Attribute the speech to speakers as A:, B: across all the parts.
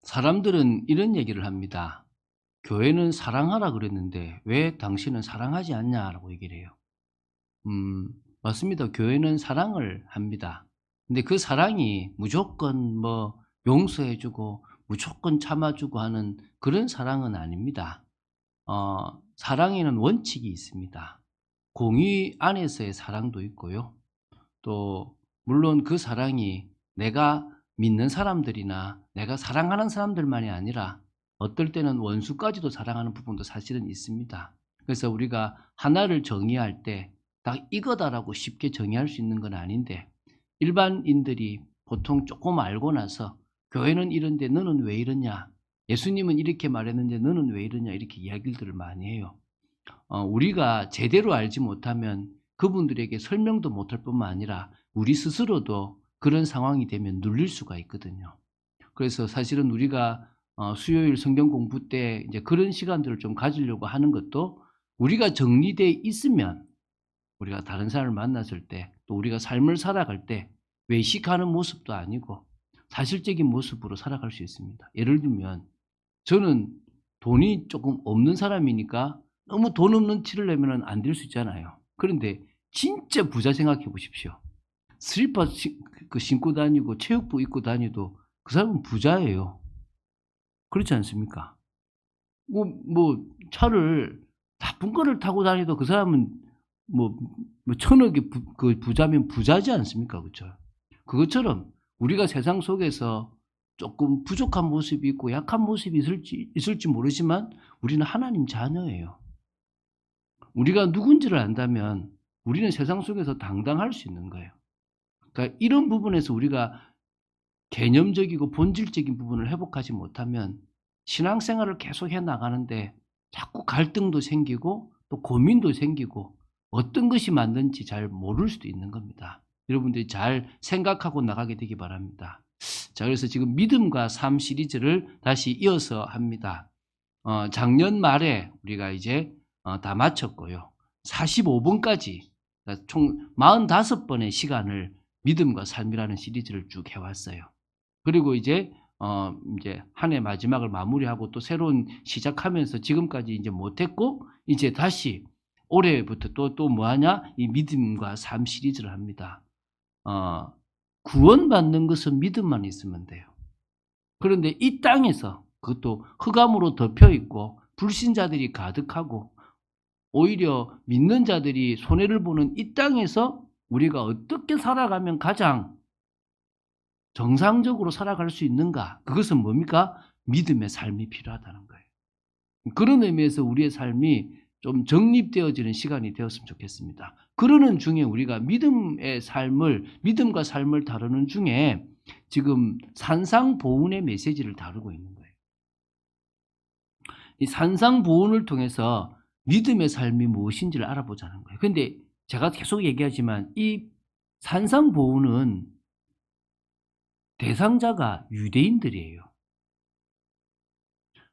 A: 사람들은 이런 얘기를 합니다. 교회는 사랑하라 그랬는데 왜 당신은 사랑하지 않냐라고 얘기를 해요. 맞습니다. 교회는 사랑을 합니다. 근데 그 사랑이 무조건 뭐 용서해 주고 무조건 참아 주고 하는 그런 사랑은 아닙니다. 사랑에는 원칙이 있습니다. 공의 안에서의 사랑도 있고요. 또 물론 그 사랑이 내가 믿는 사람들이나 내가 사랑하는 사람들만이 아니라 어떨 때는 원수까지도 사랑하는 부분도 사실은 있습니다. 그래서 우리가 하나를 정의할 때 딱 이거다라고 쉽게 정의할 수 있는 건 아닌데, 일반인들이 보통 조금 알고 나서 교회는 이런데 너는 왜 이러냐, 예수님은 이렇게 말했는데 너는 왜 이러냐, 이렇게 이야기들을 많이 해요. 우리가 제대로 알지 못하면 그분들에게 설명도 못할 뿐만 아니라 우리 스스로도 그런 상황이 되면 눌릴 수가 있거든요. 그래서 사실은 우리가 수요일 성경 공부 때 이제 그런 시간들을 좀 가지려고 하는 것도, 우리가 정리되어 있으면 우리가 다른 사람을 만났을 때, 또 우리가 삶을 살아갈 때 외식하는 모습도 아니고 사실적인 모습으로 살아갈 수 있습니다. 예를 들면 저는 돈이 조금 없는 사람이니까 너무 돈 없는 티를 내면 안 될 수 있잖아요. 그런데 진짜 부자 생각해 보십시오. 슬리퍼 신고 다니고 체육복 입고 다니도 그 사람은 부자예요. 그렇지 않습니까? 뭐 차를 나쁜 거를 타고 다니도 그 사람은 뭐 천억의 그 부자면 부자지 않습니까? 그렇죠? 그것처럼 우리가 세상 속에서 조금 부족한 모습이 있고 약한 모습이 있을지 모르지만 우리는 하나님 자녀예요. 우리가 누군지를 안다면 우리는 세상 속에서 당당할 수 있는 거예요. 그러니까 이런 부분에서 우리가 개념적이고 본질적인 부분을 회복하지 못하면 신앙생활을 계속 해 나가는데 자꾸 갈등도 생기고 또 고민도 생기고 어떤 것이 맞는지 잘 모를 수도 있는 겁니다. 여러분들이 잘 생각하고 나가게 되기 바랍니다. 자, 그래서 지금 믿음과 삶 시리즈를 다시 이어서 합니다. 작년 말에 우리가 이제 다 마쳤고요. 45번까지 총 45번의 시간을 믿음과 삶이라는 시리즈를 쭉 해왔어요. 그리고 이제 한 해 마지막을 마무리하고 또 새로운 시작하면서 지금까지 이제 못했고, 이제 다시 올해부터 또 뭐 하냐? 이 믿음과 삶 시리즈를 합니다. 구원받는 것은 믿음만 있으면 돼요. 그런데 이 땅에서 그것도 흑암으로 덮여 있고 불신자들이 가득하고 오히려 믿는 자들이 손해를 보는 이 땅에서 우리가 어떻게 살아가면 가장 정상적으로 살아갈 수 있는가? 그것은 뭡니까? 믿음의 삶이 필요하다는 거예요. 그런 의미에서 우리의 삶이 좀 정립되어지는 시간이 되었으면 좋겠습니다. 그러는 중에 우리가 믿음과 삶을 다루는 중에 지금 산상보훈의 메시지를 다루고 있는 거예요. 이 산상보훈을 통해서 믿음의 삶이 무엇인지를 알아보자는 거예요. 그런데 제가 계속 얘기하지만 이 산상보훈은 대상자가 유대인들이에요.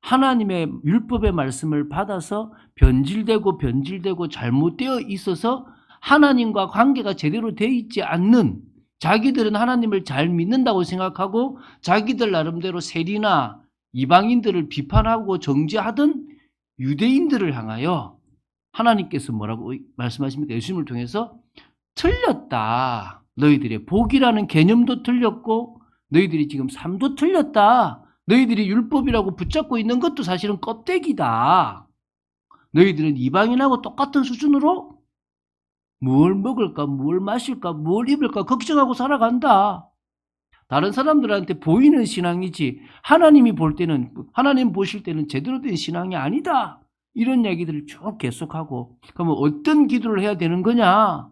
A: 하나님의 율법의 말씀을 받아서 변질되고 잘못되어 있어서 하나님과 관계가 제대로 되어 있지 않는, 자기들은 하나님을 잘 믿는다고 생각하고 자기들 나름대로 세리나 이방인들을 비판하고 정죄하던 유대인들을 향하여 하나님께서 뭐라고 말씀하십니까? 예수님을 통해서 틀렸다. 너희들의 복이라는 개념도 틀렸고 너희들이 지금 삶도 틀렸다. 너희들이 율법이라고 붙잡고 있는 것도 사실은 껍데기다. 너희들은 이방인하고 똑같은 수준으로 뭘 먹을까, 뭘 마실까, 뭘 입을까 걱정하고 살아간다. 다른 사람들한테 보이는 신앙이지 하나님 보실 때는 제대로 된 신앙이 아니다. 이런 얘기들을 쭉 계속하고, 그러면 어떤 기도를 해야 되는 거냐?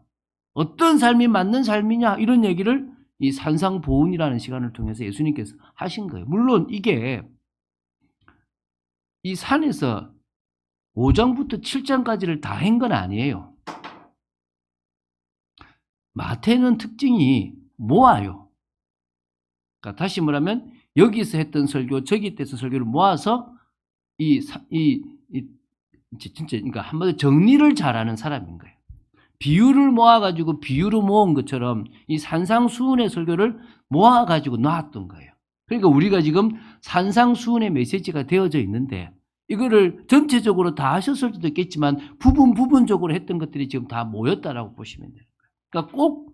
A: 어떤 삶이 맞는 삶이냐? 이런 얘기를 이 산상보훈이라는 시간을 통해서 예수님께서 하신 거예요. 물론 이게 이 산에서 5장부터 7장까지를 다 한 건 아니에요. 마태는 특징이 모아요. 그러니까 다시 말하면 여기서 했던 설교, 저기 때서 설교를 모아서 진짜 그러니까 한마디로 정리를 잘하는 사람인 거예요. 비유를 모아가지고 비유로 모은 것처럼 이 산상수훈의 설교를 모아가지고 놨던 거예요. 그러니까 우리가 지금 산상수훈의 메시지가 되어져 있는데 이거를 전체적으로 다 하셨을 수도 있겠지만 부분적으로 했던 것들이 지금 다 모였다라고 보시면 돼요. 그러니까 꼭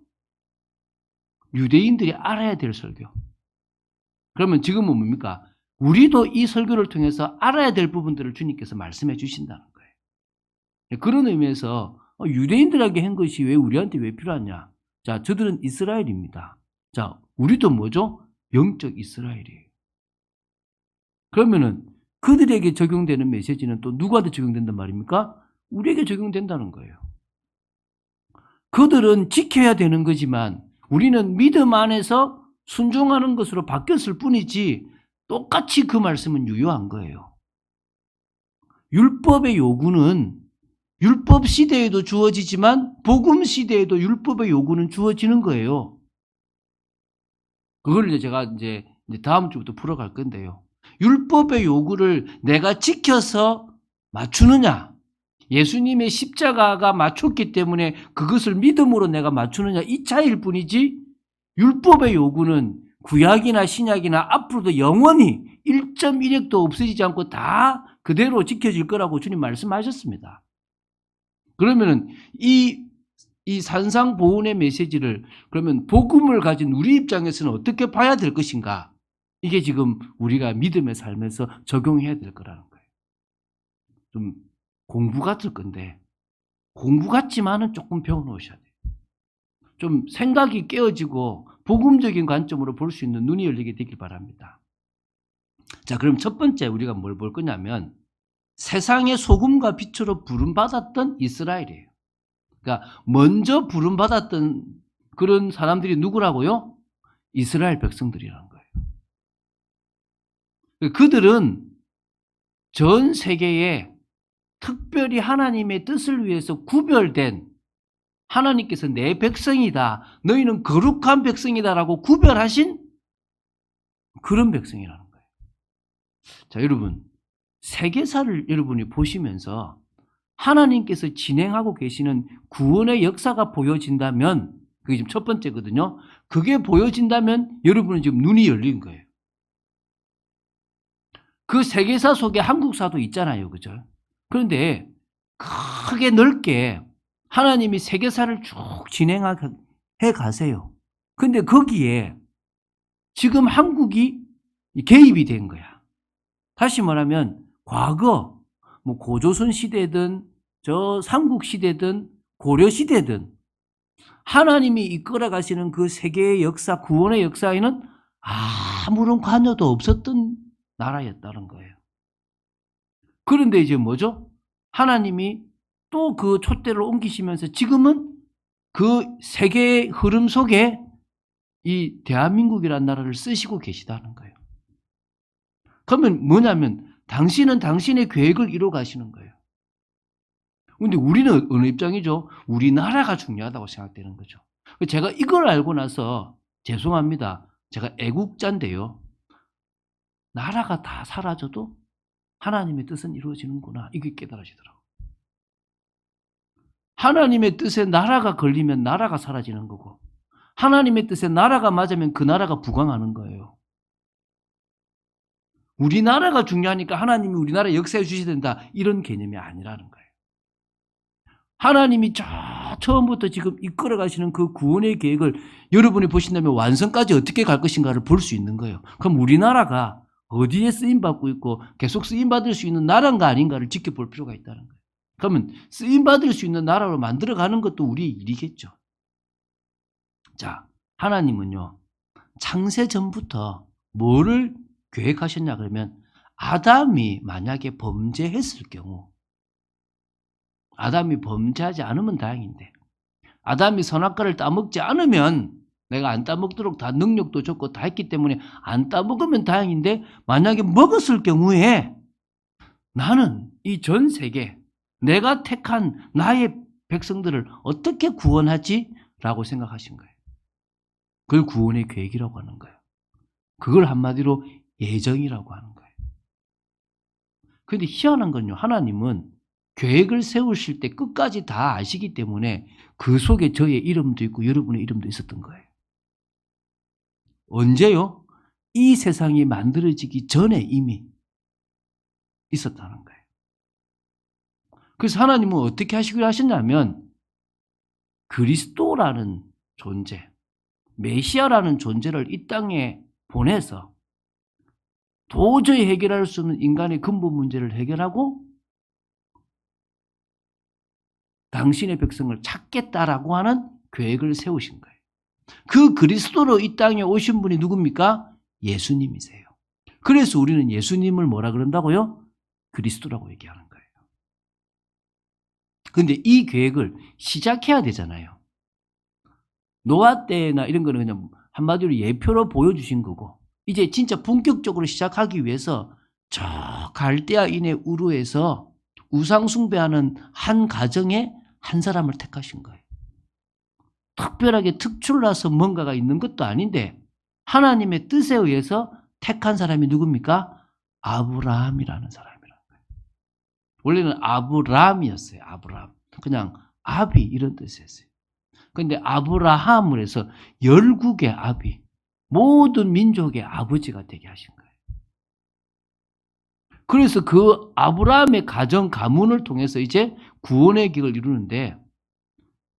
A: 유대인들이 알아야 될 설교. 그러면 지금은 뭡니까? 우리도 이 설교를 통해서 알아야 될 부분들을 주님께서 말씀해 주신다는 거예요. 그런 의미에서 유대인들에게 한 것이 왜 우리한테 왜 필요하냐? 자, 저들은 이스라엘입니다. 자, 우리도 뭐죠? 영적 이스라엘이에요. 그러면은 그들에게 적용되는 메시지는 또 누구한테 적용된단 말입니까? 우리에게 적용된다는 거예요. 그들은 지켜야 되는 거지만 우리는 믿음 안에서 순종하는 것으로 바뀌었을 뿐이지 똑같이 그 말씀은 유효한 거예요. 율법의 요구는 율법 시대에도 주어지지만 복음 시대에도 율법의 요구는 주어지는 거예요. 그걸 제가 이제 다음 주부터 풀어갈 건데요. 율법의 요구를 내가 지켜서 맞추느냐, 예수님의 십자가가 맞췄기 때문에 그것을 믿음으로 내가 맞추느냐, 이 차이일 뿐이지 율법의 요구는 구약이나 신약이나 앞으로도 영원히 1.1핵도 없어지지 않고 다 그대로 지켜질 거라고 주님 말씀하셨습니다. 그러면은 이 산상보훈의 메시지를 그러면 복음을 가진 우리 입장에서는 어떻게 봐야 될 것인가? 이게 지금 우리가 믿음의 삶에서 적용해야 될 거라는 거예요. 좀 공부 같을 건데 공부 같지만은 조금 배워놓으셔야 돼요. 좀 생각이 깨어지고 복음적인 관점으로 볼 수 있는 눈이 열리게 되길 바랍니다. 자, 그럼 첫 번째 우리가 뭘 볼 거냐면 세상의 소금과 빛으로 부름받았던 이스라엘이에요. 그러니까 먼저 부름받았던 그런 사람들이 누구라고요? 이스라엘 백성들이라는 거예요. 그들은 전 세계에 특별히 하나님의 뜻을 위해서 구별된 하나님께서 내 백성이다, 너희는 거룩한 백성이다라고 구별하신 그런 백성이라는 거예요. 자, 여러분, 세계사를 여러분이 보시면서 하나님께서 진행하고 계시는 구원의 역사가 보여진다면, 그게 지금 첫 번째거든요. 그게 보여진다면 여러분은 지금 눈이 열린 거예요. 그 세계사 속에 한국사도 있잖아요. 그죠? 그런데 크게 넓게 하나님이 세계사를 쭉 진행해 가세요. 근데 거기에 지금 한국이 개입이 된 거야. 다시 말하면 과거 뭐 고조선 시대든 저 삼국 시대든 고려 시대든 하나님이 이끌어 가시는 그 세계의 역사, 구원의 역사에는 아무런 관여도 없었던 나라였다는 거예요. 그런데 이제 뭐죠? 하나님이 또 그 촛대를 옮기시면서 지금은 그 세계의 흐름 속에 이 대한민국이라는 나라를 쓰시고 계시다는 거예요. 그러면 뭐냐면 당신은 당신의 계획을 이루어 가시는 거예요. 그런데 우리는 어느 입장이죠? 우리나라가 중요하다고 생각되는 거죠. 제가 이걸 알고 나서 죄송합니다. 제가 애국자인데요. 나라가 다 사라져도 하나님의 뜻은 이루어지는구나. 이게 깨달아지더라고요. 하나님의 뜻에 나라가 걸리면 나라가 사라지는 거고 하나님의 뜻에 나라가 맞으면 그 나라가 부강하는 거예요. 우리나라가 중요하니까 하나님이 우리나라 역사해 주셔야 된다. 이런 개념이 아니라는 거예요. 하나님이 처음부터 지금 이끌어 가시는 그 구원의 계획을 여러분이 보신다면 완성까지 어떻게 갈 것인가를 볼 수 있는 거예요. 그럼 우리나라가 어디에 쓰임받고 있고 계속 쓰임받을 수 있는 나라인가 아닌가를 지켜볼 필요가 있다는 거예요. 그러면 쓰임받을 수 있는 나라로 만들어가는 것도 우리의 일이겠죠. 자, 하나님은요. 창세 전부터 뭐를 계획하셨냐 그러면 아담이 만약에 범죄했을 경우 아담이 범죄하지 않으면 다행인데 아담이 선악과를 따먹지 않으면 내가 안 따먹도록 다 능력도 줬고 다 했기 때문에 안 따먹으면 다행인데 만약에 먹었을 경우에 나는 이 전 세계 내가 택한 나의 백성들을 어떻게 구원하지? 라고 생각하신 거예요. 그걸 구원의 계획이라고 하는 거예요. 그걸 한마디로 예정이라고 하는 거예요. 그런데 희한한 건요. 하나님은 계획을 세우실 때 끝까지 다 아시기 때문에 그 속에 저의 이름도 있고 여러분의 이름도 있었던 거예요. 언제요? 이 세상이 만들어지기 전에 이미 있었다는 거예요. 그래서 하나님은 어떻게 하시기로 하셨냐면 그리스도라는 존재, 메시아라는 존재를 이 땅에 보내서 도저히 해결할 수 없는 인간의 근본 문제를 해결하고 당신의 백성을 찾겠다라고 하는 계획을 세우신 거예요. 그 그리스도로 이 땅에 오신 분이 누굽니까? 예수님이세요. 그래서 우리는 예수님을 뭐라 그런다고요? 그리스도라고 얘기하는 거예요. 그런데 이 계획을 시작해야 되잖아요. 노아 때나 이런 거는 그냥 한마디로 예표로 보여주신 거고, 이제 진짜 본격적으로 시작하기 위해서 저 갈대아인의 우르에서 우상 숭배하는 한 가정에 한 사람을 택하신 거예요. 특별하게 특출나서 뭔가가 있는 것도 아닌데 하나님의 뜻에 의해서 택한 사람이 누굽니까? 아브라함이라는 사람이라는 거예요. 원래는 아브람이었어요. 아브람. 그냥 아비 이런 뜻이었어요. 그런데 아브라함을 해서 열국의 아비, 모든 민족의 아버지가 되게 하신 거예요. 그래서 그 아브라함의 가정 가문을 통해서 이제 구원의 길을 이루는데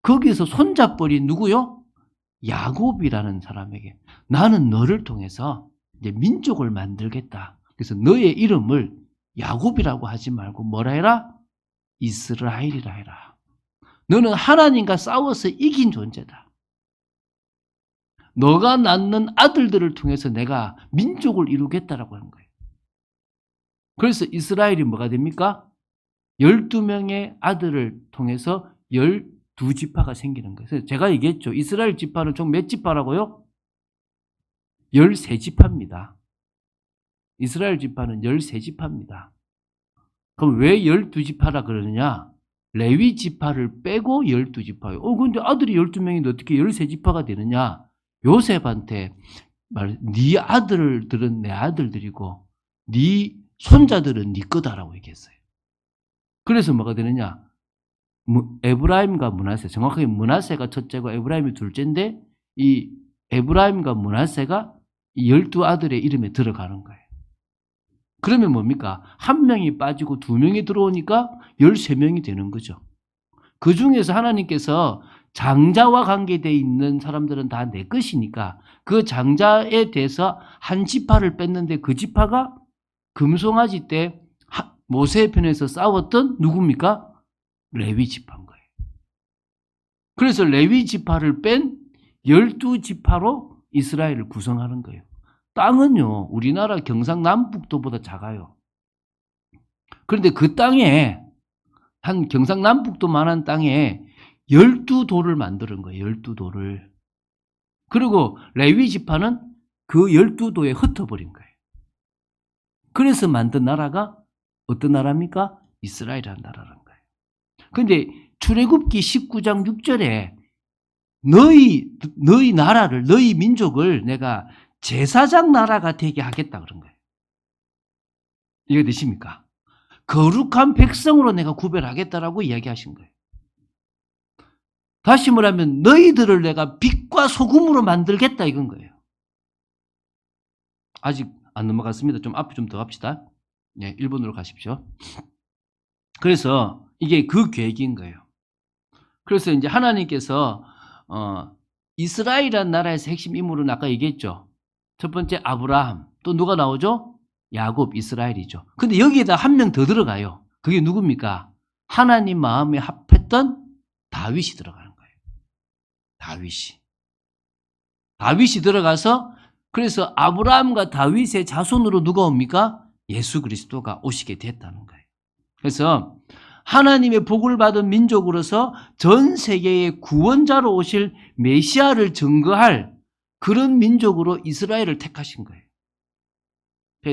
A: 거기서 손잡벌이 누구요? 야곱이라는 사람에게 나는 너를 통해서 이제 민족을 만들겠다. 그래서 너의 이름을 야곱이라고 하지 말고 뭐라 해라? 이스라엘이라 해라. 너는 하나님과 싸워서 이긴 존재다. 너가 낳는 아들들을 통해서 내가 민족을 이루겠다라고 하는 거예요. 그래서 이스라엘이 뭐가 됩니까? 12명의 아들을 통해서 12지파가 생기는 거예요. 그래서 제가 얘기했죠. 이스라엘 지파는 총 몇 지파라고요? 13지파입니다. 이스라엘 지파는 13지파입니다. 그럼 왜 12지파라 그러느냐? 레위 지파를 빼고 12지파예요. 근데 아들이 12명인데 어떻게 13지파가 되느냐? 요셉한테 네 아들들은 내 아들들이고 네 손자들은 네 거다라고 얘기했어요. 그래서 뭐가 되느냐? 에브라임과 므낫세, 정확하게 므낫세가 첫째고 에브라임이 둘째인데 이 에브라임과 므낫세가 이 12아들의 이름에 들어가는 거예요. 그러면 뭡니까? 한 명이 빠지고 두 명이 들어오니까 13명이 되는 거죠. 그 중에서 하나님께서 장자와 관계되어 있는 사람들은 다 내 것이니까 그 장자에 대해서 한 지파를 뺐는데 그 지파가 금송아지 때 모세의 편에서 싸웠던 누굽니까? 레위 지파인 거예요. 그래서 레위 지파를 뺀 12지파로 이스라엘을 구성하는 거예요. 땅은요, 우리나라 경상남북도보다 작아요. 그런데 그 땅에, 한 경상남북도만한 땅에 12도를 만드는 거예요. 12도를. 그리고 레위 지파는 그 12도에 흩어버린 거예요. 그래서 만든 나라가 어떤 나라입니까? 이스라엘이라는 나라라는 거예요. 그런데 출애굽기 19장 6절에 너희 나라를, 너희 민족을 내가 제사장 나라가 되게 하겠다 그런 거예요. 이해되십니까? 거룩한 백성으로 내가 구별하겠다라고 이야기하신 거예요. 다시 말하면 너희들을 내가 빛과 소금으로 만들겠다 이건 거예요. 아직 안 넘어갔습니다. 좀 앞에 좀 더 갑시다. 네, 1번으로 가십시오. 그래서 이게 그 계획인 거예요. 그래서 이제 하나님께서 이스라엘이라는 나라에서 핵심 인물은 아까 얘기했죠. 첫 번째 아브라함, 또 누가 나오죠? 야곱, 이스라엘이죠. 근데 여기에다 한 명 더 들어가요. 그게 누굽니까? 하나님 마음에 합했던 다윗이 들어가는 거예요. 다윗이 들어가서 그래서 아브라함과 다윗의 자손으로 누가 옵니까? 예수 그리스도가 오시게 됐다는 거예요. 그래서 하나님의 복을 받은 민족으로서 전 세계의 구원자로 오실 메시아를 증거할 그런 민족으로 이스라엘을 택하신 거예요.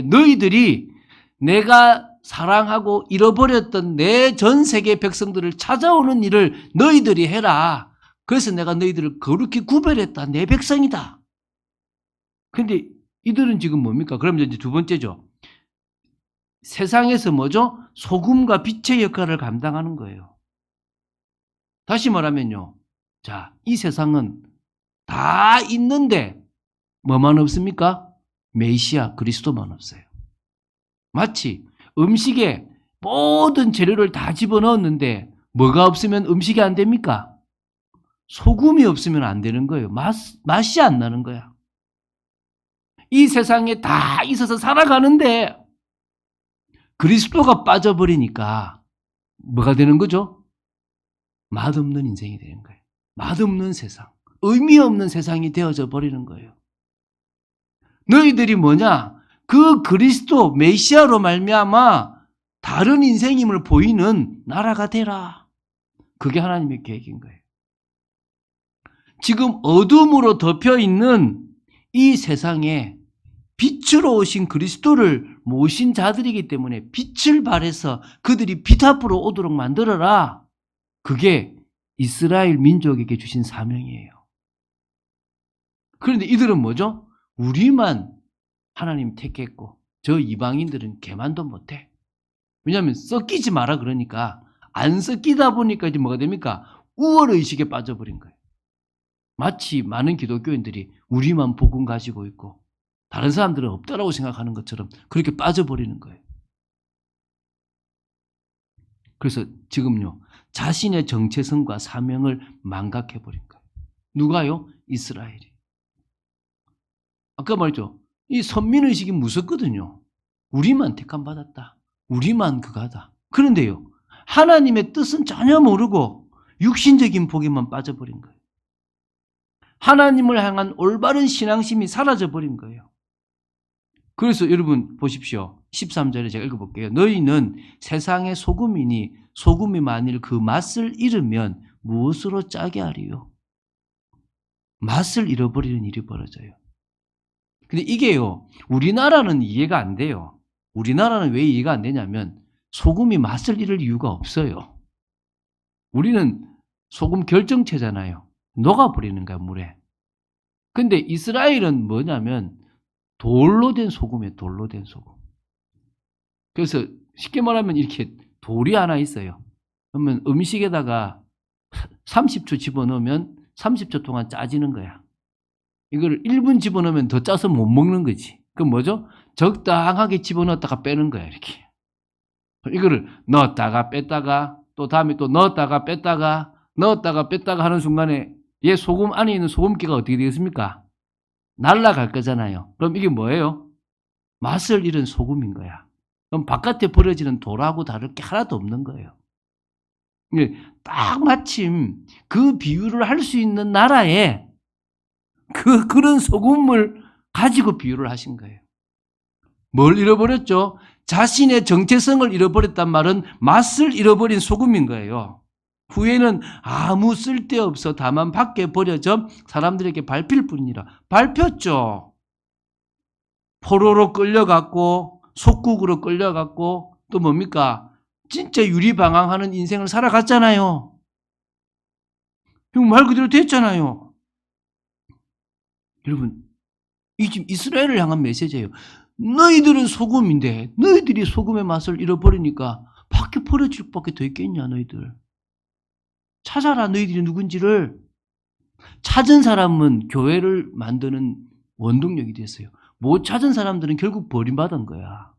A: 너희들이 내가 사랑하고 잃어버렸던 내 전 세계 백성들을 찾아오는 일을 너희들이 해라. 그래서 내가 너희들을 거룩히 구별했다. 내 백성이다. 근데 이들은 지금 뭡니까? 그럼 이제 두 번째죠. 세상에서 뭐죠? 소금과 빛의 역할을 감당하는 거예요. 다시 말하면요. 자, 이 세상은 다 있는데 뭐만 없습니까? 메시아 그리스도만 없어요. 마치 음식에 모든 재료를 다 집어넣었는데 뭐가 없으면 음식이 안 됩니까? 소금이 없으면 안 되는 거예요. 맛이 안 나는 거야. 이 세상에 다 있어서 살아가는데 그리스도가 빠져버리니까 뭐가 되는 거죠? 맛없는 인생이 되는 거예요. 맛없는 세상, 의미 없는 세상이 되어져 버리는 거예요. 너희들이 뭐냐? 그 그리스도 메시아로 말미암아 다른 인생임을 보이는 나라가 되라. 그게 하나님의 계획인 거예요. 지금 어둠으로 덮여 있는 이 세상에 빛으로 오신 그리스도를 모신 자들이기 때문에 빛을 발해서 그들이 빛 앞으로 오도록 만들어라. 그게 이스라엘 민족에게 주신 사명이에요. 그런데 이들은 뭐죠? 우리만 하나님 택했고 저 이방인들은 개만도 못해. 왜냐하면 섞이지 마라 그러니까 안 섞이다 보니까 이제 뭐가 됩니까? 우월의식에 빠져버린 거예요. 마치 많은 기독교인들이 우리만 복음 가지고 있고 다른 사람들은 없다라고 생각하는 것처럼 그렇게 빠져버리는 거예요. 그래서 지금요, 자신의 정체성과 사명을 망각해버린 거예요. 누가요? 이스라엘이. 아까 말했죠. 이 선민의식이 무섭거든요. 우리만 택함 받았다. 우리만 그가다. 그런데요, 하나님의 뜻은 전혀 모르고 육신적인 복에만 빠져버린 거예요. 하나님을 향한 올바른 신앙심이 사라져버린 거예요. 그래서 여러분 보십시오. 13절에 제가 읽어볼게요. 너희는 세상의 소금이니 소금이 만일 그 맛을 잃으면 무엇으로 짜게 하리요? 맛을 잃어버리는 일이 벌어져요. 근데 이게요, 우리나라는 이해가 안 돼요. 우리나라는 왜 이해가 안 되냐면 소금이 맛을 잃을 이유가 없어요. 우리는 소금 결정체잖아요. 녹아버리는 거야, 물에. 근데 이스라엘은 뭐냐면 돌로 된 소금이에요. 돌로 된 소금. 그래서 쉽게 말하면 이렇게 돌이 하나 있어요. 그러면 음식에다가 30초 집어넣으면 30초 동안 짜지는 거야. 이걸 1분 집어넣으면 더 짜서 못 먹는 거지. 그럼 뭐죠? 적당하게 집어넣었다가 빼는 거야, 이렇게. 이거를 넣었다가 뺐다가 또 다음에 또 넣었다가 뺐다가 하는 순간에 얘 소금 안에 있는 소금기가 어떻게 되겠습니까? 날아갈 거잖아요. 그럼 이게 뭐예요? 맛을 잃은 소금인 거야. 그럼 바깥에 버려지는 돌하고 다를 게 하나도 없는 거예요. 딱 마침 그 비유를 할 수 있는 나라에 그런 소금을 가지고 비유를 하신 거예요. 뭘 잃어버렸죠? 자신의 정체성을 잃어버렸단 말은 맛을 잃어버린 소금인 거예요. 후에는 아무 쓸데없어 다만 밖에 버려져 사람들에게 밟힐 뿐이라. 밟혔죠. 포로로 끌려갔고 속국으로 끌려갔고 또 뭡니까? 진짜 유리방황하는 인생을 살아갔잖아요. 말 그대로 됐잖아요. 여러분, 이 지금 이스라엘을 향한 메시지예요. 너희들은 소금인데 너희들이 소금의 맛을 잃어버리니까 밖에 버려질 수밖에 더 있겠냐 너희들. 찾아라 너희들이 누군지를. 찾은 사람은 교회를 만드는 원동력이 됐어요. 못 찾은 사람들은 결국 버림받은 거야.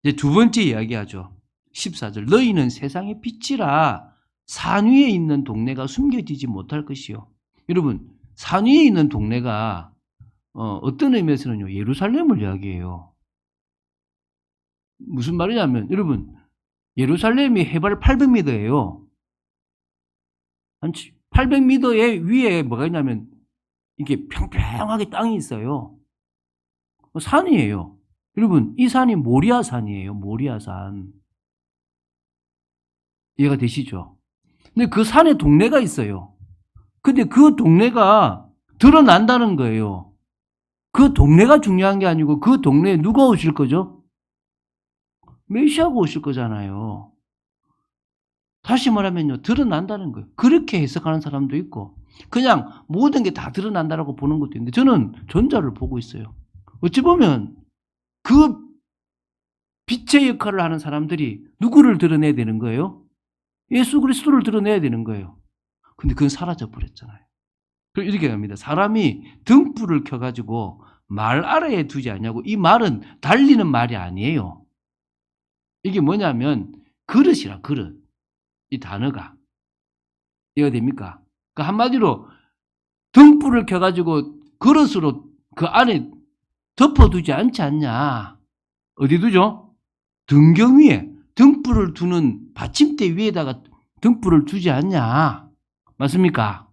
A: 이제 두 번째 이야기하죠. 14절. 너희는 세상의 빛이라 산 위에 있는 동네가 숨겨지지 못할 것이요. 여러분, 산 위에 있는 동네가 어떤 의미에서는요, 예루살렘을 이야기해요. 무슨 말이냐면, 여러분, 예루살렘이 해발 800m예요. 한 800m의 위에 뭐가 있냐면, 이게 평평하게 땅이 있어요. 산이에요. 여러분, 이 산이 모리아산이에요. 모리아산. 이해가 되시죠? 근데 그 산에 동네가 있어요. 근데 그 동네가 드러난다는 거예요. 그 동네가 중요한 게 아니고 그 동네에 누가 오실 거죠? 메시아가 오실 거잖아요. 다시 말하면요, 드러난다는 거예요. 그렇게 해석하는 사람도 있고 그냥 모든 게 다 드러난다라고 보는 것도 있는데 저는 전자를 보고 있어요. 어찌 보면 그 빛의 역할을 하는 사람들이 누구를 드러내야 되는 거예요? 예수 그리스도를 드러내야 되는 거예요. 근데 그건 사라져 버렸잖아요. 그리고 이렇게 합니다. 사람이 등불을 켜가지고 말 아래에 두지 않냐고. 이 말은 달리는 말이 아니에요. 이게 뭐냐면 그릇이라, 그릇. 이 단어가. 이해가 됩니까? 그러니까 한마디로 등불을 켜가지고 그릇으로 그 안에 덮어두지 않지 않냐. 어디 두죠? 등경 위에 등불을 두는 받침대 위에다가 등불을 두지 않냐. 맞습니까?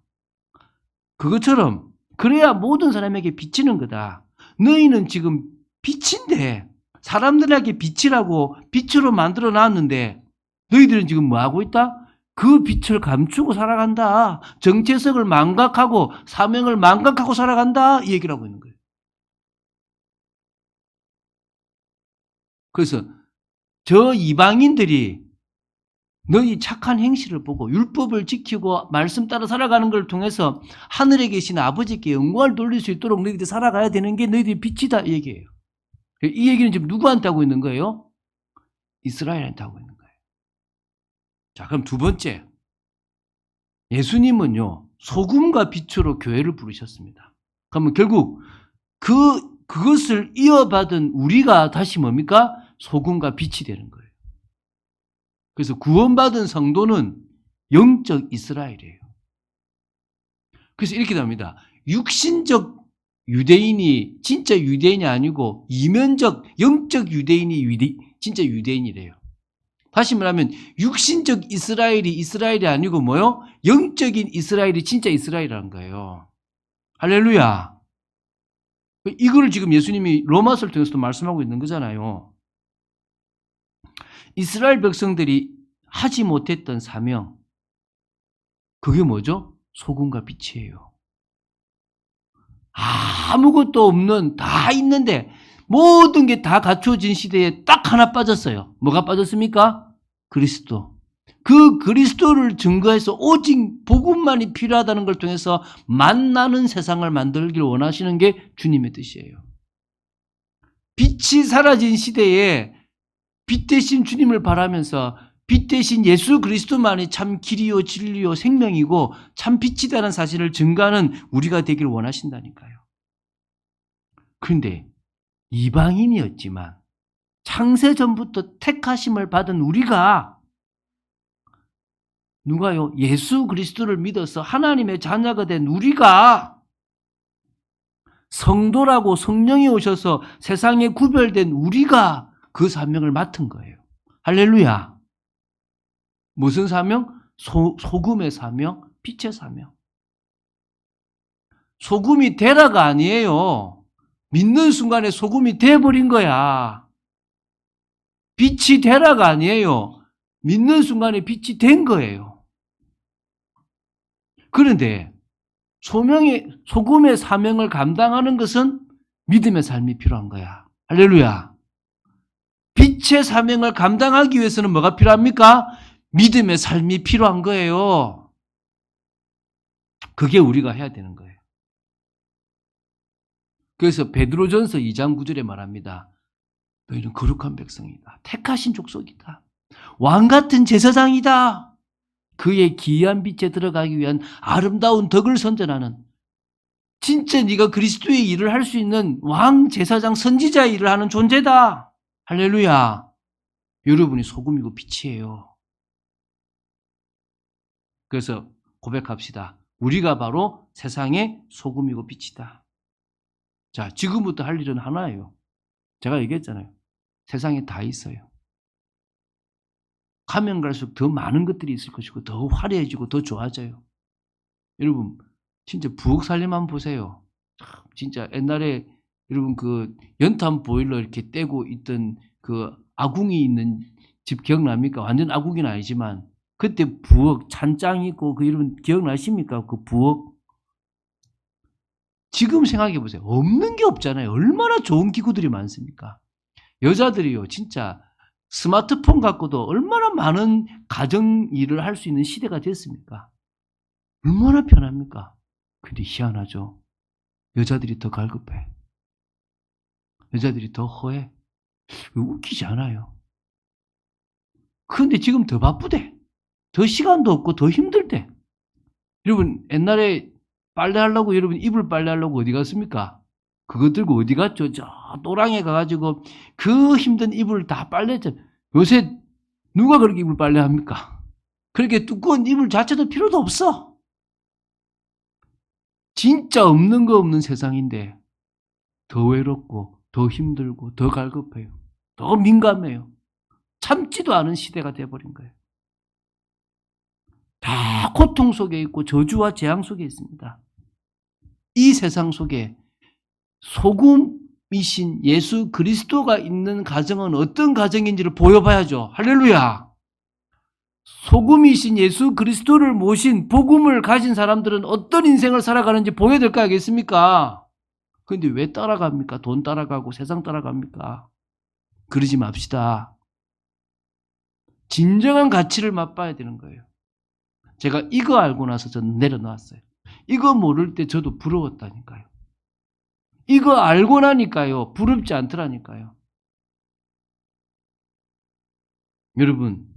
A: 그것처럼 그래야 모든 사람에게 비치는 거다. 너희는 지금 빛인데 사람들에게 빛이라고 빛으로 만들어 놨는데 너희들은 지금 뭐 하고 있다? 그 빛을 감추고 살아간다. 정체성을 망각하고 사명을 망각하고 살아간다. 이 얘기를 하고 있는 거예요. 그래서 저 이방인들이 너희 착한 행실을 보고 율법을 지키고 말씀 따라 살아가는 걸 통해서 하늘에 계신 아버지께 영광을 돌릴 수 있도록 너희들이 살아가야 되는 게 너희들이 빛이다 이 얘기예요. 이 얘기는 지금 누구한테 하고 있는 거예요? 이스라엘한테 하고 있는 거예요. 자, 그럼 두 번째. 예수님은요, 소금과 빛으로 교회를 부르셨습니다. 그러면 결국 그것을 이어받은 우리가 다시 뭡니까? 소금과 빛이 되는 거예요. 그래서 구원받은 성도는 영적 이스라엘이에요. 그래서 이렇게 나옵니다. 육신적 유대인이 진짜 유대인이 아니고 이면적 영적 유대인이 진짜 유대인이래요. 다시 말하면 육신적 이스라엘이 아니고 뭐요? 영적인 이스라엘이 진짜 이스라엘이라는 거예요. 할렐루야. 이걸 지금 예수님이 로마서를 통해서도 말씀하고 있는 거잖아요. 이스라엘 백성들이 하지 못했던 사명, 그게 뭐죠? 소금과 빛이에요. 아무것도 없는, 다 있는데 모든 게 다 갖춰진 시대에 딱 하나 빠졌어요. 뭐가 빠졌습니까? 그리스도. 그 그리스도를 증거해서 오직 복음만이 필요하다는 걸 통해서 만나는 세상을 만들길 원하시는 게 주님의 뜻이에요. 빛이 사라진 시대에 빛 대신 주님을 바라면서 빛 대신 예수 그리스도만이 참 길이요 진리요 생명이고 참 빛이라는 사실을 증거하는 우리가 되길 원하신다니까요. 그런데 이방인이었지만 창세전부터 택하심을 받은 우리가 누가요? 예수 그리스도를 믿어서 하나님의 자녀가 된 우리가 성도라고 성령이 오셔서 세상에 구별된 우리가 그 사명을 맡은 거예요. 할렐루야. 무슨 사명? 소금의 사명, 빛의 사명. 소금이 되라가 아니에요. 믿는 순간에 소금이 돼버린 거야. 빛이 되라가 아니에요. 믿는 순간에 빛이 된 거예요. 그런데 소금의 사명을 감당하는 것은 믿음의 삶이 필요한 거야. 할렐루야. 빛의 사명을 감당하기 위해서는 뭐가 필요합니까? 믿음의 삶이 필요한 거예요. 그게 우리가 해야 되는 거예요. 그래서 베드로전서 2장 9절에 말합니다. 너희는 거룩한 백성이다. 택하신 족속이다. 왕같은 제사장이다. 그의 기이한 빛에 들어가기 위한 아름다운 덕을 선전하는 진짜 네가 그리스도의 일을 할 수 있는 왕, 제사장, 선지자의 일을 하는 존재다. 할렐루야. 여러분이 소금이고 빛이에요. 그래서 고백합시다. 우리가 바로 세상의 소금이고 빛이다. 자, 지금부터 할 일은 하나예요. 제가 얘기했잖아요. 세상에 다 있어요. 가면 갈수록 더 많은 것들이 있을 것이고 더 화려해지고 더 좋아져요. 여러분 진짜 부엌 살림 한번 보세요. 진짜 옛날에 여러분 그 연탄 보일러 이렇게 떼고 있던 그 아궁이 있는 집 기억납니까? 완전 아궁이는 아니지만 그때 부엌 찬장 있고 그 여러분 기억나십니까? 그 부엌. 지금 생각해 보세요. 없는 게 없잖아요. 얼마나 좋은 기구들이 많습니까? 여자들이요 진짜 스마트폰 갖고도 얼마나 많은 가정 일을 할 수 있는 시대가 됐습니까? 얼마나 편합니까? 근데 희한하죠. 여자들이 더 갈급해. 여자들이 더 허해. 웃기지 않아요. 그런데 지금 더 바쁘대. 더 시간도 없고 더 힘들대. 여러분 옛날에 빨래하려고 여러분 이불 빨래하려고 어디 갔습니까? 그거 들고 어디 갔죠? 저 또랑에 가가지고 그 힘든 이불 다 빨래했죠. 요새 누가 그렇게 이불 빨래합니까? 그렇게 두꺼운 이불 자체도 필요도 없어. 진짜 없는 거 없는 세상인데 더 외롭고 더 힘들고 더 갈급해요. 더 민감해요. 참지도 않은 시대가 돼버린 거예요. 다 고통 속에 있고 저주와 재앙 속에 있습니다. 이 세상 속에 소금이신 예수 그리스도가 있는 가정은 어떤 가정인지를 보여봐야죠. 할렐루야. 소금이신 예수 그리스도를 모신 복음을 가진 사람들은 어떤 인생을 살아가는지 보여야 될 거 아니겠습니까? 그런데 왜 따라갑니까? 돈 따라가고 세상 따라갑니까? 그러지 맙시다. 진정한 가치를 맛봐야 되는 거예요. 제가 이거 알고 나서 저는 내려놓았어요. 이거 모를 때 저도 부러웠다니까요. 이거 알고 나니까요. 부럽지 않더라니까요. 여러분,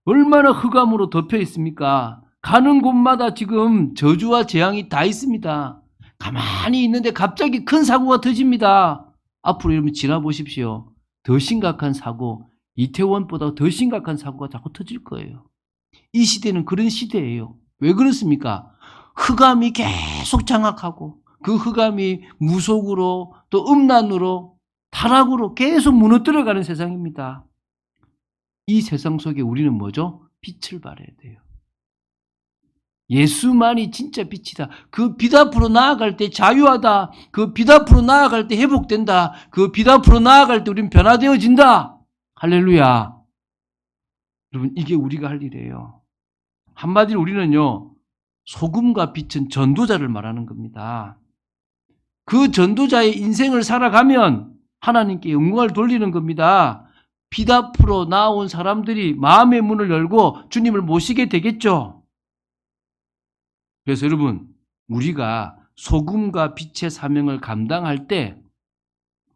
A: 얼마나 흑암으로 덮여 있습니까? 가는 곳마다 지금 저주와 재앙이 다 있습니다. 가만히 있는데 갑자기 큰 사고가 터집니다. 앞으로 여러분 지나보십시오. 더 심각한 사고, 이태원보다 더 심각한 사고가 자꾸 터질 거예요. 이 시대는 그런 시대예요. 왜 그렇습니까? 흑암이 계속 장악하고 그 흑암이 무속으로 또 음란으로 타락으로 계속 무너뜨려가는 세상입니다. 이 세상 속에 우리는 뭐죠? 빛을 발해야 돼요. 예수만이 진짜 빛이다. 그 빛 앞으로 나아갈 때 자유하다. 그 빛 앞으로 나아갈 때 회복된다. 그 빛 앞으로 나아갈 때 우리는 변화되어진다. 할렐루야. 여러분, 이게 우리가 할 일이에요. 한마디로 우리는요, 소금과 빛은 전도자를 말하는 겁니다. 그 전도자의 인생을 살아가면 하나님께 영광을 돌리는 겁니다. 빛 앞으로 나온 사람들이 마음의 문을 열고 주님을 모시게 되겠죠. 그래서 여러분, 우리가 소금과 빛의 사명을 감당할 때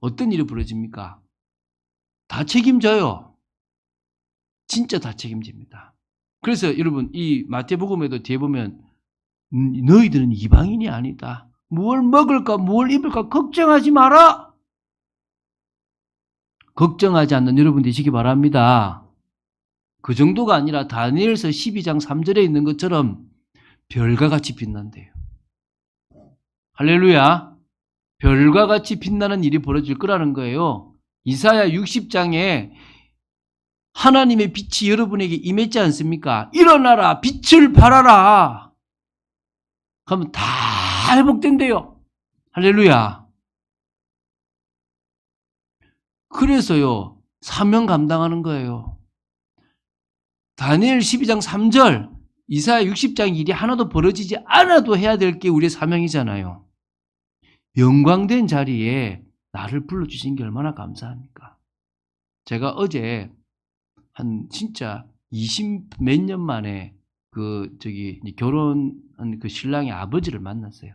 A: 어떤 일이 벌어집니까? 다 책임져요. 진짜 다 책임집니다. 그래서 여러분, 이 마태복음에도 뒤에 보면 너희들은 이방인이 아니다. 무엇 먹을까 무엇 입을까 걱정하지 마라. 걱정하지 않는 여러분 되시기 바랍니다. 그 정도가 아니라 다니엘서 12장 3절에 있는 것처럼 별과 같이 빛난대요. 할렐루야. 별과 같이 빛나는 일이 벌어질 거라는 거예요. 이사야 60장에 하나님의 빛이 여러분에게 임했지 않습니까? 일어나라, 빛을 발하라. 그러면 다 회복된대요. 할렐루야. 그래서요, 사명 감당하는 거예요. 다니엘 12장 3절, 이사야 60장 일이 하나도 벌어지지 않아도 해야 될 게 우리의 사명이잖아요. 영광된 자리에 나를 불러주신 게 얼마나 감사합니까? 제가 어제 한 진짜 20 몇 년 만에 결혼한 그 신랑의 아버지를 만났어요.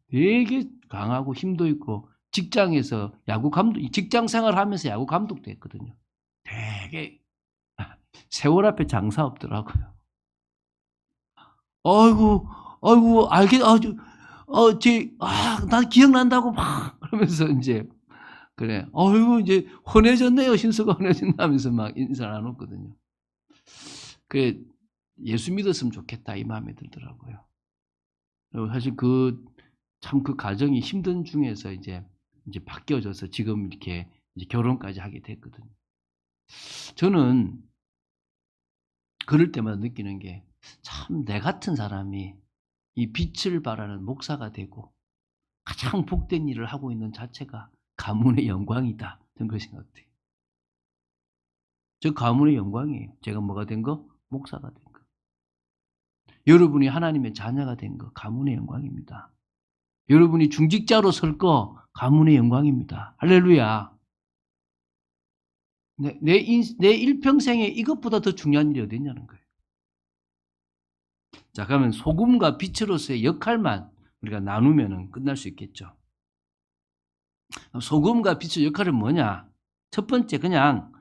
A: 되게 강하고 힘도 있고 직장에서 야구 감독, 직장 생활하면서 야구 감독도 했거든요. 되게 세월 앞에 장사 없더라고요. 아이고, 난 기억난다고 막 그러면서 이제 그래. 이제 헌해졌네요. 신수가 헌해진다면서 막 인사를 나눴거든요. 그 예수 믿었으면 좋겠다 이 마음에 들더라고요. 사실 그 가정이 힘든 중에서 이제 바뀌어져서 지금 이렇게 이제 결혼까지 하게 됐거든요. 저는 그럴 때마다 느끼는 게 참 내 같은 사람이 이 빛을 발하는 목사가 되고 가장 복된 일을 하고 있는 자체가 가문의 영광이다. 저는 그렇게 생각돼요. 저 가문의 영광이에요. 제가 뭐가 된 거? 목사가 된 거. 여러분이 하나님의 자녀가 된 거 가문의 영광입니다. 여러분이 중직자로 설 거 가문의 영광입니다. 할렐루야. 내 일평생에 이것보다 더 중요한 일이 어디 있냐는 거예요. 자, 그러면 소금과 빛으로서의 역할만 우리가 나누면 끝날 수 있겠죠. 소금과 빛의 역할은 뭐냐? 첫 번째, 그냥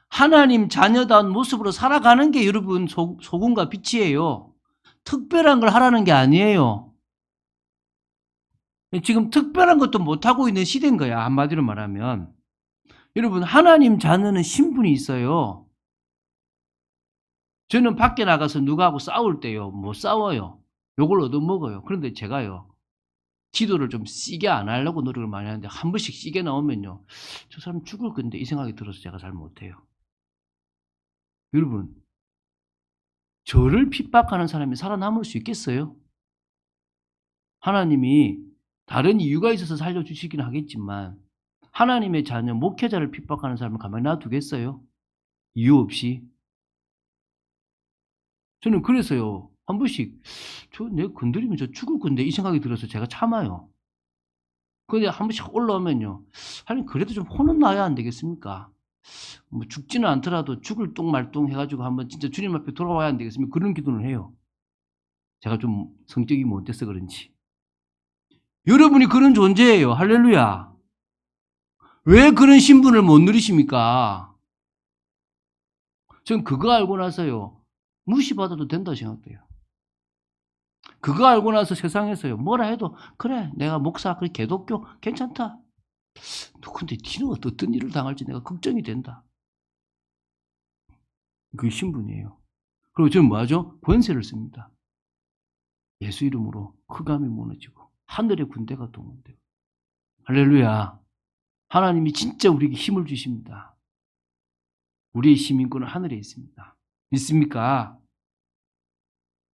A: 하나님 자녀다운 모습으로 살아가는 게 여러분 소금과 빛이에요. 특별한 걸 하라는 게 아니에요. 지금 특별한 것도 못하고 있는 시대인 거야, 한마디로 말하면. 여러분, 하나님 자녀는 신분이 있어요. 저는 밖에 나가서 누구하고 싸울 때요, 못 싸워요. 욕을 얻어먹어요. 그런데 제가요, 기도를 좀 세게 안 하려고 노력을 많이 하는데 한 번씩 세게 나오면요, 저 사람 죽을 건데 이 생각이 들어서 제가 잘 못해요. 여러분, 저를 핍박하는 사람이 살아남을 수 있겠어요? 하나님이 다른 이유가 있어서 살려주시긴 하겠지만 하나님의 자녀, 목회자를 핍박하는 사람을 가만히 놔두겠어요? 이유 없이? 저는 그래서요, 한 번씩 내가 건드리면 저 죽을 건데 이 생각이 들어서 제가 참아요. 근데 한 번씩 올라오면요, 하나님 그래도 좀 혼은 나야 안 되겠습니까? 뭐 죽지는 않더라도 죽을 똥말똥 해가지고 한번 진짜 주님 앞에 돌아와야 안 되겠습니까? 그런 기도를 해요. 제가 좀 성격이 못돼서 그런지. 여러분이 그런 존재예요. 할렐루야. 왜 그런 신분을 못 누리십니까? 전 그거 알고 나서요, 무시받아도 된다고 생각돼요. 그거 알고 나서 세상에서요, 뭐라 해도 그래, 내가 목사, 그래, 개독교 괜찮다. 근데 니는 어떤 일을 당할지 내가 걱정이 된다. 그게 신분이에요. 그리고 저는 뭐하죠? 권세를 씁니다. 예수 이름으로 흑암이 무너지고 하늘의 군대가 동원되고. 할렐루야. 하나님이 진짜 우리에게 힘을 주십니다. 우리의 시민권은 하늘에 있습니다. 믿습니까?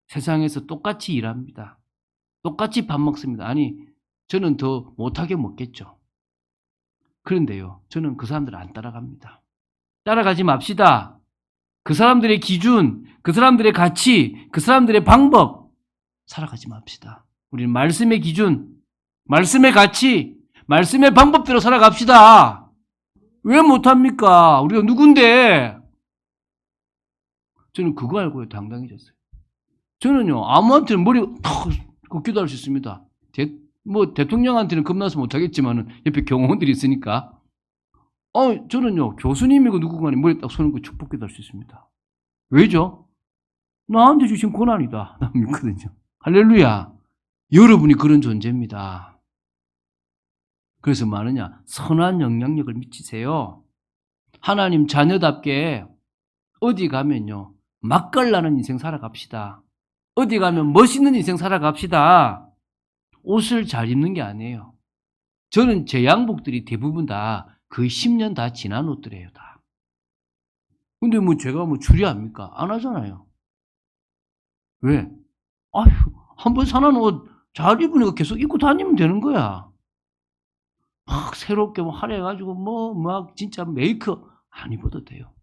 A: 세상에서 똑같이 일합니다. 똑같이 밥 먹습니다. 아니, 저는 더 못하게 먹겠죠. 그런데요, 저는 그 사람들을 안 따라갑니다. 따라가지 맙시다. 그 사람들의 기준, 그 사람들의 가치, 그 사람들의 방법 살아가지 맙시다. 우리는 말씀의 기준, 말씀의 가치, 말씀의 방법대로 살아갑시다. 왜 못합니까? 우리가 누군데? 저는 그거 알고 당당해졌어요. 저는요, 아무한테는 머리 탁 기도할 수 있습니다. 대통령한테는 겁나서 못하겠지만 옆에 경호원들이 있으니까. 저는요, 교수님이고 누구간에 머리 딱 서는 거 축복 기도할 수 있습니다. 왜죠? 나한테 주신 권한이다. 난 믿거든요. 할렐루야. 여러분이 그런 존재입니다. 그래서 뭐하느냐? 선한 영향력을 미치세요. 하나님 자녀답게 어디 가면요, 맛깔나는 인생 살아갑시다. 어디 가면 멋있는 인생 살아갑시다. 옷을 잘 입는 게 아니에요. 저는 제 양복들이 대부분 다 거의 10년 다 지난 옷들이에요, 다. 근데 제가 추리합니까? 안 하잖아요. 왜? 아휴, 한번 사놓은 옷 잘 입으니까 계속 입고 다니면 되는 거야. 막 새롭게 화려해가지고 막 진짜 메이크업 안 입어도 돼요.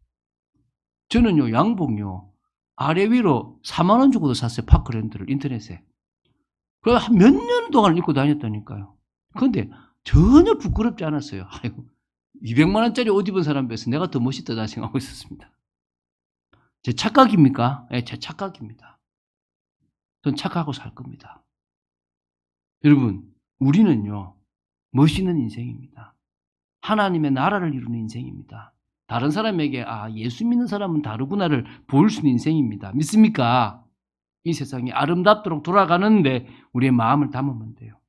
A: 저는요, 양복요, 아래 위로 4만 원 주고도 샀어요. 파크랜드를 인터넷에. 그래서 한 몇 년 동안 입고 다녔다니까요. 그런데 전혀 부끄럽지 않았어요. 아이고, 200만 원짜리 옷 입은 사람 비해서 내가 더 멋있다 생각하고 있었습니다. 제 착각입니까? 네, 제 착각입니다. 전 착각하고 살 겁니다. 여러분, 우리는요, 멋있는 인생입니다. 하나님의 나라를 이루는 인생입니다. 다른 사람에게 예수 믿는 사람은 다르구나를 보일 수 있는 인생입니다. 믿습니까? 이 세상이 아름답도록 돌아가는데 우리의 마음을 담으면 돼요.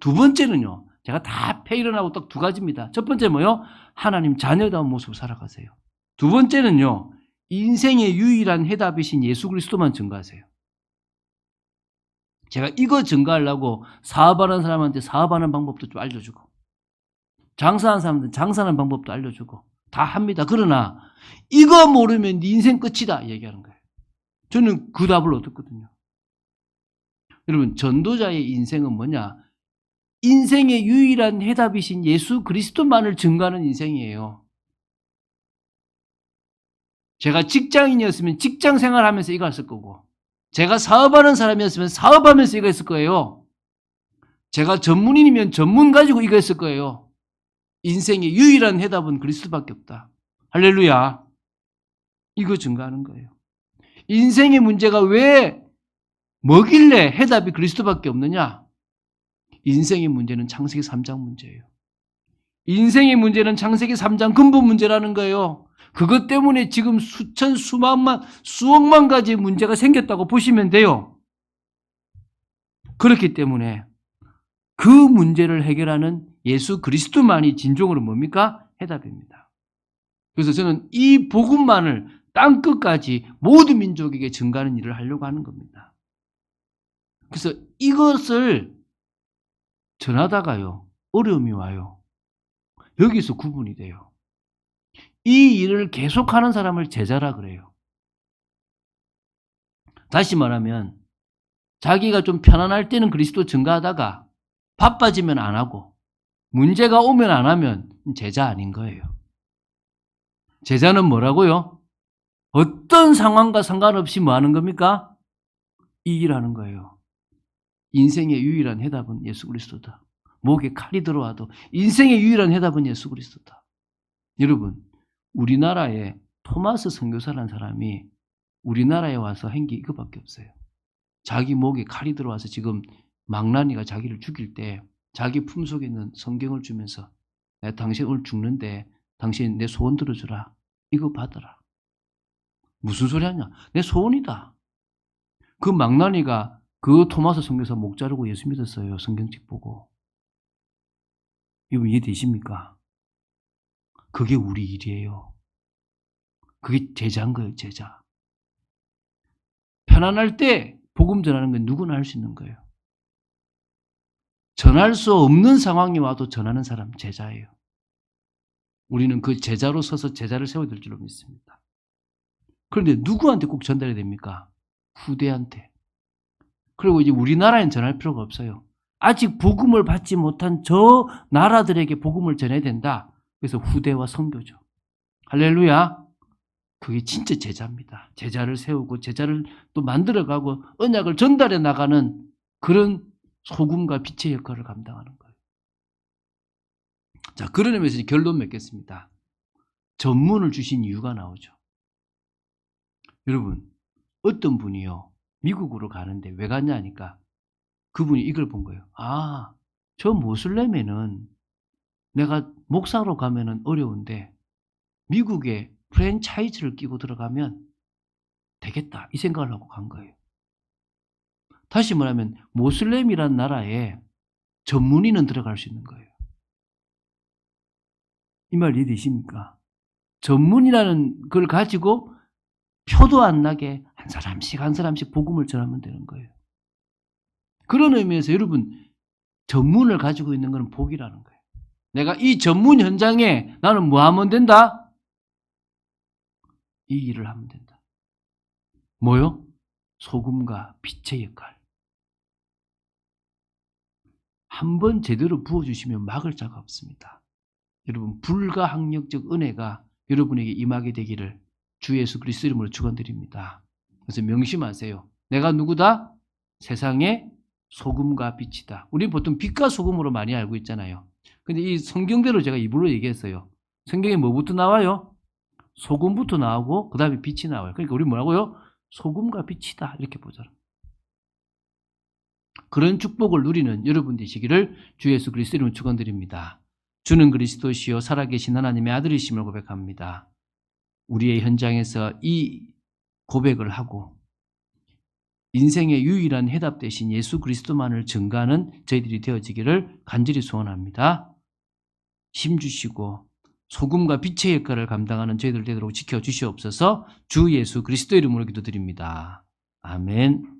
A: 두 번째는요, 제가 다 페이런하고 딱 두 가지입니다. 첫 번째 뭐요? 하나님 자녀다운 모습을 살아가세요. 두 번째는요, 인생의 유일한 해답이신 예수 그리스도만 증거하세요. 제가 이거 증거하려고 사업하는 사람한테 사업하는 방법도 좀 알려주고, 장사하는 사람한테 장사하는 방법도 알려주고 다 합니다. 그러나 이거 모르면 네 인생 끝이다 얘기하는 거예요. 저는 그 답을 얻었거든요. 여러분, 전도자의 인생은 뭐냐? 인생의 유일한 해답이신 예수 그리스도만을 증거하는 인생이에요. 제가 직장인이었으면 직장 생활하면서 이거 했을 거고, 제가 사업하는 사람이었으면 사업하면서 이거 했을 거예요. 제가 전문인이면 전문 가지고 이거 했을 거예요. 인생의 유일한 해답은 그리스도밖에 없다. 할렐루야. 이거 증거하는 거예요. 인생의 문제가 왜 뭐길래 해답이 그리스도밖에 없느냐? 인생의 문제는 창세기 3장 문제예요. 인생의 문제는 창세기 3장 근본 문제라는 거예요. 그것 때문에 지금 수천, 수만만, 수억만 가지 문제가 생겼다고 보시면 돼요. 그렇기 때문에 그 문제를 해결하는 예수 그리스도만이 진정으로 뭡니까? 해답입니다. 그래서 저는 이 복음만을 땅 끝까지 모든 민족에게 증가하는 일을 하려고 하는 겁니다. 그래서 이것을 전하다가요, 어려움이 와요. 여기서 구분이 돼요. 이 일을 계속하는 사람을 제자라 그래요. 다시 말하면 자기가 좀 편안할 때는 그리스도 증가하다가 바빠지면 안 하고 문제가 오면 안 하면 제자 아닌 거예요. 제자는 뭐라고요? 어떤 상황과 상관없이 뭐 하는 겁니까? 이 일하는 거예요. 인생의 유일한 해답은 예수 그리스도다. 목에 칼이 들어와도 인생의 유일한 해답은 예수 그리스도다. 여러분, 우리나라에 토마스 선교사라는 사람이 우리나라에 와서 한 게 이거밖에 없어요. 자기 목에 칼이 들어와서 지금 망나니가 자기를 죽일 때 자기 품속에 있는 성경을 주면서 내가 당신 오늘 죽는데 당신 내 소원 들어주라. 이거 받아라. 무슨 소리 하냐? 내 소원이다. 그 망나니가 그 토마스 선교사 목 자르고 예수 믿었어요. 성경책 보고. 이거 이해되십니까? 그게 우리 일이에요. 그게 제자인 거예요. 제자. 편안할 때 복음 전하는 건 누구나 할 수 있는 거예요. 전할 수 없는 상황이 와도 전하는 사람 제자예요. 우리는 그 제자로 서서 제자를 세워야 될 줄로 믿습니다. 그런데 누구한테 꼭 전달해야 됩니까? 후대한테. 그리고 이제 우리나라엔 전할 필요가 없어요. 아직 복음을 받지 못한 저 나라들에게 복음을 전해야 된다. 그래서 후대와 선교죠. 할렐루야. 그게 진짜 제자입니다. 제자를 세우고 제자를 또 만들어가고 언약을 전달해 나가는 그런 소금과 빛의 역할을 감당하는 거예요. 자, 그런 의미에서 결론 맺겠습니다. 전문을 주신 이유가 나오죠. 여러분, 어떤 분이요, 미국으로 가는데 왜 갔냐 하니까 그분이 이걸 본 거예요. 아, 저 모슬렘에는 내가 목사로 가면은 어려운데 미국에 프랜차이즈를 끼고 들어가면 되겠다. 이 생각을 하고 간 거예요. 다시 말하면 모슬렘이란 나라에 전문인은 들어갈 수 있는 거예요. 이 말 이해되십니까? 전문이라는 걸 가지고 표도 안 나게 한 사람씩 복음을 전하면 되는 거예요. 그런 의미에서 여러분, 전문을 가지고 있는 것은 복이라는 거예요. 내가 이 전문 현장에 나는 뭐 하면 된다? 이 일을 하면 된다. 뭐요? 소금과 빛의 역할. 한번 제대로 부어주시면 막을 자가 없습니다. 여러분, 불가항력적 은혜가 여러분에게 임하게 되기를 주 예수 그리스도 이름으로 축원드립니다. 그래서 명심하세요. 내가 누구다? 세상의 소금과 빛이다. 우리 보통 빛과 소금으로 많이 알고 있잖아요. 근데 이 성경대로 제가 입으로 얘기했어요. 성경에 뭐부터 나와요? 소금부터 나오고 그 다음에 빛이 나와요. 그러니까 우리 뭐라고요? 소금과 빛이다. 이렇게 보잖아. 그런 축복을 누리는 여러분 되시기를 주 예수 그리스도 이름으로 축원드립니다. 주는 그리스도시요 살아계신 하나님의 아들이심을 고백합니다. 우리의 현장에서 이 고백을 하고 인생의 유일한 해답 대신 예수 그리스도만을 증가하는 저희들이 되어지기를 간절히 소원합니다. 힘주시고 소금과 빛의 역할을 감당하는 저희들 되도록 지켜주시옵소서. 주 예수 그리스도 이름으로 기도드립니다. 아멘.